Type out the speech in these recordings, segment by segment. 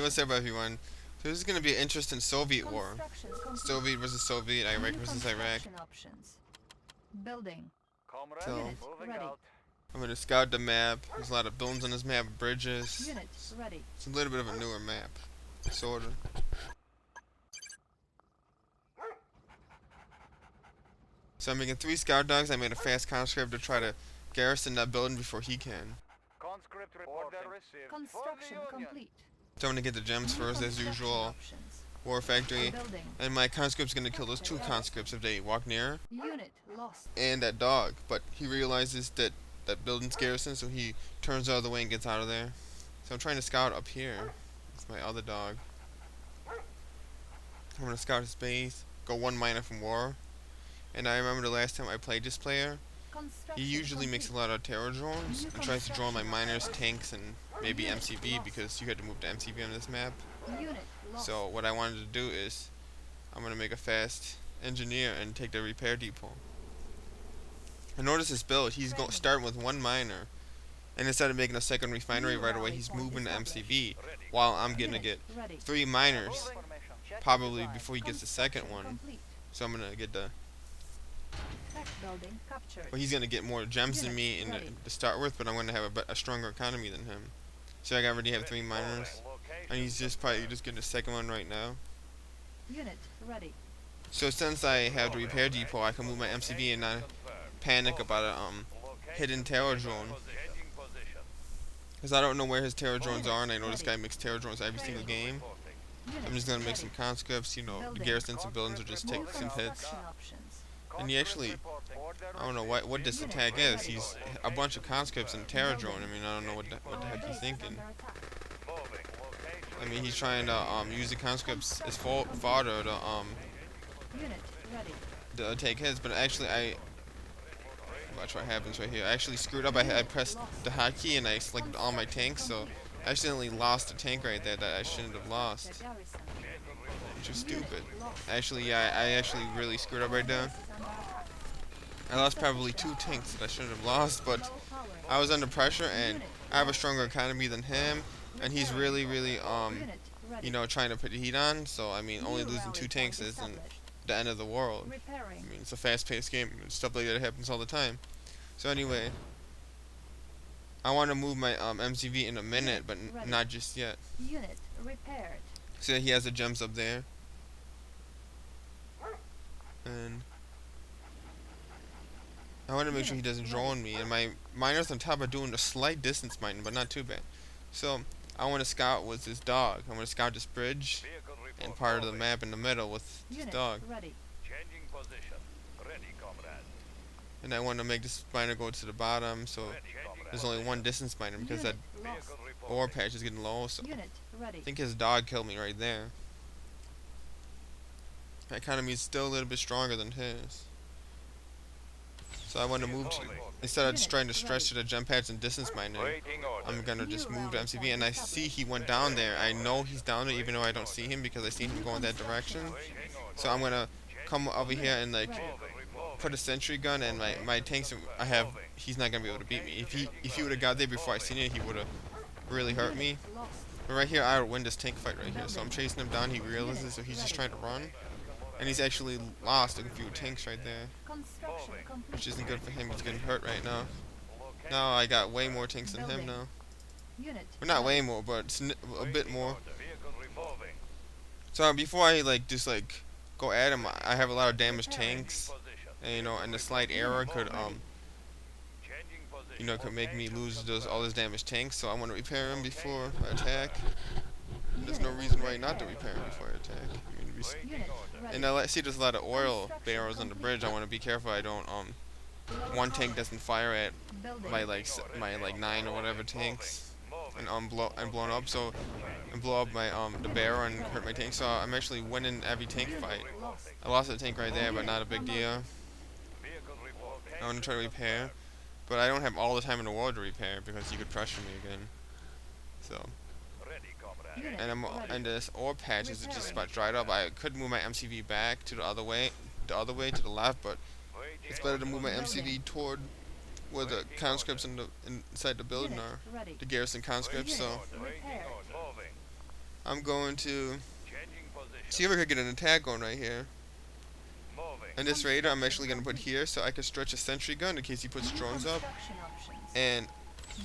what's up, everyone? So this is going to be an interesting Soviet war. Construction complete. Soviet versus Soviet, Iraq New versus Iraq. construction options. Building. Comrade, So Unit moving ready. out. I'm going to scout the map. There's a lot of buildings on this map, bridges. Unit ready. It's a little bit of a newer map, sort of. So I'm making 3 scout dogs. I made a fast conscript to try to garrison that building before he can. Conscript reporting. Order received. Construction For the Union. complete. So I'm going to get the gems New first, as construction usual. options. War factory. Building. And my conscript's going to kill those 2 conscripts if they walk near. Unit lost. And that dog. But he realizes that that building's garrison, so he turns the other way and gets out of there. So I'm trying to scout up here. It's my other dog. I'm going to scout his base. Go 1 minor from war. And I remember the last time I played this player, he usually makes a lot of terror drones and tries to draw my miners, tanks, and maybe MCV, because you had to move to MCV on this map. Unit lost. So what I wanted to do is, I'm going to make a fast engineer and take the repair depot. And notice this build, he's starting with 1 miner, and instead of making a second refinery right away, he's moving to MCV, while I'm going to get Ready. 3 miners, Information. Check probably design. before he gets the second one. Complete. So I'm going to get the... Tech building captured. Well, he's going to get more gems than me to start with, but I'm going to have a stronger economy than him. So I already have 3 miners, and he's just probably just getting the second one right now. Unit ready. So since I have the repair depot, I can move my MCV and not panic about a hidden terror drone. Because I don't know where his terror drones are, and I know this guy makes terror drones every single game. Unit I'm just going to make ready. some conscripts, you know, the Building. garrisons and buildings will just take New some hits. construction options. And he actually, I don't know what this attack is. He's a bunch of conscripts and terror drone. I mean, I don't know what the heck he's thinking. I mean, he's trying to use the conscripts as fodder Unit ready. to take hits, but actually watch what happens right here. I actually screwed up. I pressed the hotkey and I selected all my tanks, so I accidentally lost a tank right there that I shouldn't have lost, The garrison. which was stupid. Lost. Actually, yeah, I actually really screwed up right there. Is under attack. I lost probably 2 tanks that I shouldn't have lost, but Low power. I was under pressure, and I have a stronger economy than him, and he's really, Unit ready. you know, trying to put the heat on. So I mean, only New losing rally 2 tanks point isn't established. the end of the world. I Repairing. mean, it's a fast-paced game. Stuff like that happens all the time. So anyway, I want to move my MCV in a minute, but Ready. not just yet. Unit repaired. So he has the gems up there, and I want to make sure he doesn't drone me. And my miners on top are doing a slight distance mining, but not too bad. So I want to scout with this dog. I want to scout this bridge and part of the map in the middle with this Unit dog. ready. Changing position. Ready, comrade. And I want to make this miner go to the bottom, so there's only 1 distance miner, because that Unit lost. Vehicle ore reporting. patch is getting low. So Unit I ready. think his dog killed me right there. My economy is still a little bit stronger than his. So I want to move to, instead of just trying to stretch to the jump pads and distance mining, Waiting order. I'm gonna just move to MCV, and I see he went down there. I know he's down there even though I don't see him, because I see him going that direction. So I'm gonna come over here and like put a sentry gun, and my tanks I have, he's not gonna be able to beat me. If he would have got there before I seen it, he would have really hurt me. Unit lost. But right here, I would win this tank fight right here. So I'm chasing him down. He realizes, so he's just trying to run, and he's actually lost a few tanks right there, Construction complete. which isn't good for him. He's getting hurt right now. Now I got way more tanks than him now. Unit Well, not way ready. more, but a bit more. Vehicle revolving. So before I like just like go at him, I have a lot of damaged tanks, Position. and you know, and a slight error could Changing position. you know, could make me lose all his damaged tanks. So I want to repair him before I attack. And there's no reason why not to repair him before I attack. I mean, Unit ready. and I see there's a lot of oil barrels on the bridge. I want to be careful I don't Low one tank power. doesn't fire at Building. my like 9 or whatever tanks, and blown up, so and blow up my the barrel and hurt my tank. So I'm actually winning every tank fight. Lost. I lost a tank right there, but not a big deal. Vehicle revolving. I want to try to repair, but I don't have all the time in the world to repair, because you could pressure me again. So Ready, comrade. Unit and ready. and this ore patch is just about dried up. I could move my MCV back to the other way to the left, but it's better to move my MCV toward where the conscripts inside the building Unit are, ready. the garrison conscripts. So Repaired. Moving. I'm going to Changing position. see if I could get an attack going right here. Moving. And this radar I'm actually going to put here so I can stretch a sentry gun in case he puts New drones up. construction options. And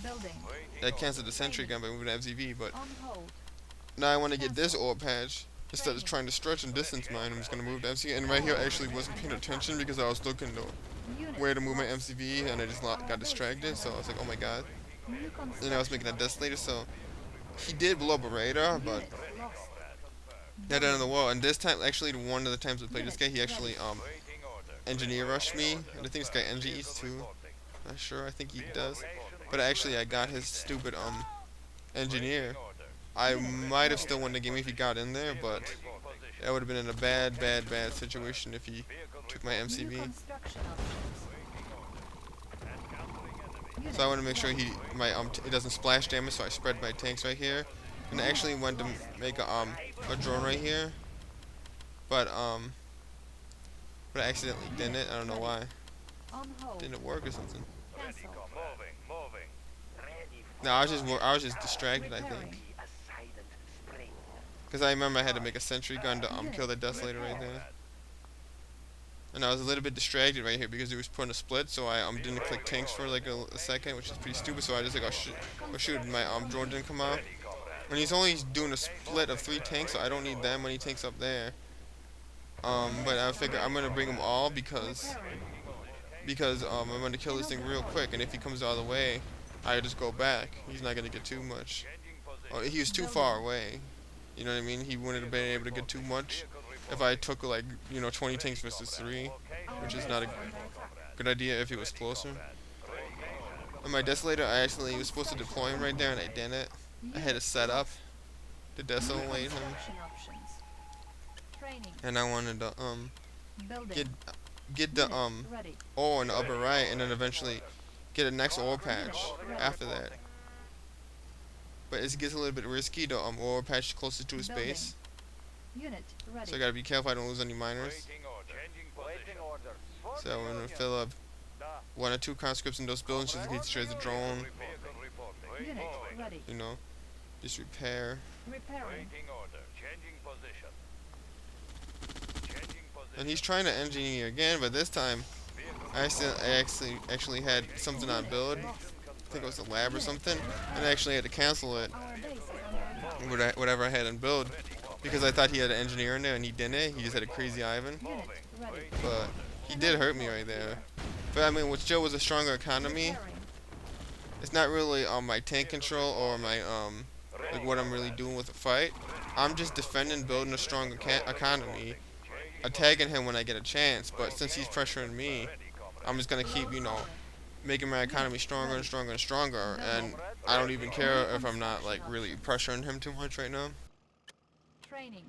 Building. Waiting that order. cancels the sentry gun by moving to FZV. But On hold. now I want to get this ore patch. Instead of trying to stretch and distance mine, I'm just going to move to MCV. And right here I actually wasn't paying attention because I was looking to Unit where to move my lost. MCV and I just got distracted. So I was like, oh my god. New And I was making that construction desolator, so he did blow up a radar, but Unit lost. not end of the world. And this time, actually, one of the times we played this guy, he actually Waiting order. engineer rushed me, and I think this guy NGEs too. Not sure, I think he does. But actually, I got his stupid engineer. I might have still won the game if he got in there, but I would have been in a bad situation if he took my New MCV. construction options. So I want to make sure it doesn't splash damage, so I spread my tanks right here. And I actually went to make a drone right here, but I accidentally didn't. I don't know why. On hold. Didn't it work or something? Cancel. Moving. No, I was just distracted, I think. Because I remember I had to make a sentry gun to kill the desolator right there. And I was a little bit distracted right here because he was putting a split, so I didn't click tanks for like a second, which is pretty stupid. So I just like, oh shoot, my drone didn't come out. And he's only doing a split of 3 tanks, so I don't need that many tanks up there. But I figure I'm gonna bring them all because I'm gonna kill this thing real quick, and if he comes out of the way, I just go back. He's not gonna get too much. Oh, he was too far away. You know what I mean? He wouldn't have been able to get too much if I took like 20 tanks versus 3, which is not a good idea if he was closer. On my desolator, I actually was supposed to deploy him right there, and I didn't. I had to set up to desolate him, Construction options. Training. and I wanted to Building. get the Unit ready. ore in the upper right, and then eventually get a next ore patch after that. But it gets a little bit risky to ore patch closest to his base, Unit ready. so I gotta be careful I don't lose any miners. So I'm gonna fill up 1 or 2 conscripts in those buildings just in case he tries a drone. Unit ready. You know, just repair. Repairing. And he's trying to engineer again, but this time I actually had something on build. I think it was a lab or something, and I actually had to cancel it, Our base is under attack. whatever I had on build, because I thought he had an engineer in there and he didn't. He just had a crazy Ivan, Unit ready. but he did hurt me right there. But I mean, what still was a stronger economy. Repairing. It's not really my tank control or my like what I'm really doing with the fight. I'm just defending, building a strong economy, attacking him when I get a chance. But since he's pressuring me, I'm just gonna keep making my economy stronger and stronger and stronger. And I don't even care if I'm not like really pressuring him too much right now, Training.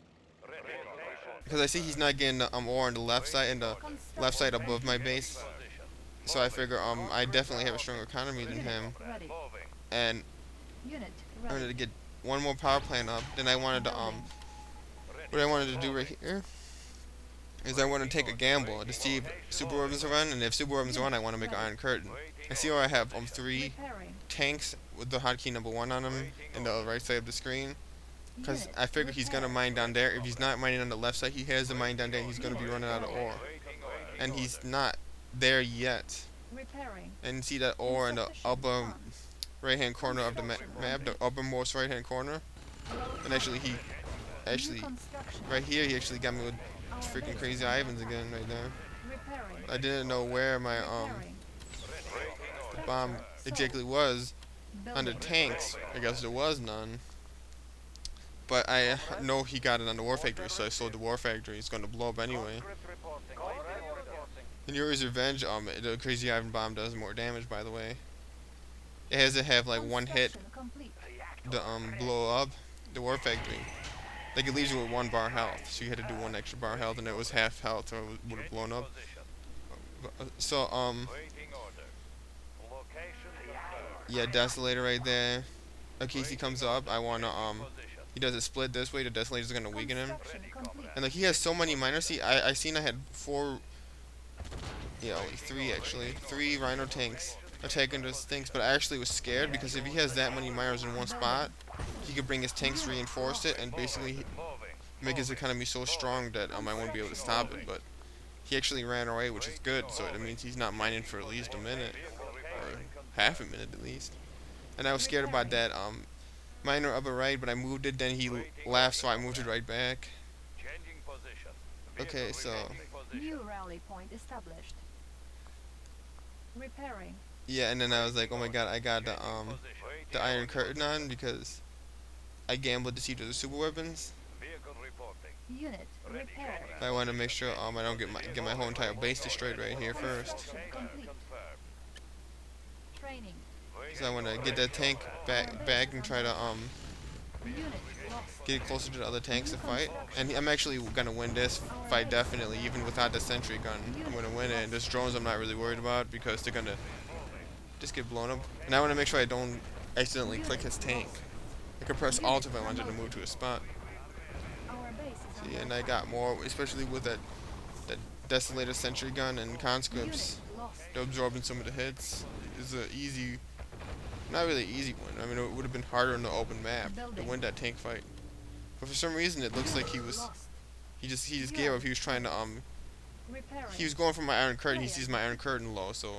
because I see he's not getting the ore on the left side and the left side above my base. So I figure I definitely have a stronger economy than him, Ready. and Unit I wanted ready. to get one more power plant up. Then I wanted to what I wanted to do right here is I want to take a gamble to see if super weapons are run, and if super weapons are run, I want to make an iron curtain. I see where I have 3 Repairing. tanks with the hotkey number 1 on them in the right side of the screen, because Unit I figure he's gonna repaired. mine down there. If he's not mining on the left side, he has the mine down there. He's gonna be running out of ore, and he's not there yet. Repairing. And see that ore in the Insufficient upper funds. right hand corner of the map, the uppermost right hand corner. And actually New construction. right here, he actually got me with Our freaking base crazy is under Ivans again right there. Repairing. I didn't know where my Repairing. bomb exactly was on the Building. tanks. I guess there was none. But I know he got it on the war factory, so I sold the war factory. It's gonna blow up anyway. And Yuri's Revenge, the crazy Ivan bomb does more damage, by the way. It has to have like 1 hit Construction complete. to blow up the war factory. Like it leaves you with 1 bar health, so you had to do 1 extra bar health, and it was half health, or it would have blown up. So yeah, desolator right there. In case he comes up, I wanna he does a split this way. The desolator's gonna weaken him. Construction complete. And like he has so many miners. See, I seen I had 4, yeah, only 3 actually, 3 Rhino tanks attacking those things. But I actually was scared because if he has that many miners in one spot, he could bring his tanks, reinforce it, and basically Moving. make his economy so strong that I won't be able to stop it. But he actually ran away, which is good. So it means he's not mining for at least a minute or half a minute at least. And I was scared about that miner up a right, but I moved it. Then he left, so I moved it right back. Changing position. Okay, so Retaining position. New rally point established. Repairing. yeah, and then I was like, oh my god, I got Position. the Iron Curtain on because I gambled to see the super weapons. Vehicle reporting. Unit repaired. I want to make sure I don't get my whole entire base destroyed right here first. Construction complete. Confirmed. Training. So I want to get that tank back and try to Unit lost. get closer to the other tanks to fight. And I'm actually gonna win this fight definitely, even without the sentry gun. I'm gonna win it. And those drones I'm not really worried about because they're gonna just get blown up. And I want to make sure I don't accidentally click his tank. I could press Alt if I wanted to move to a spot. Our base is See, and I got more, especially with that Desolator sentry gun and conscripts. Unit lost. They're absorbing some of the hits. It's a easy, not really easy win. I mean, it would have been harder in the open map to win that tank fight. But for some reason, it looks like he Lost. just gave up. He was trying to Repairing. he was going for my Iron Curtain. He sees my Iron Curtain low, so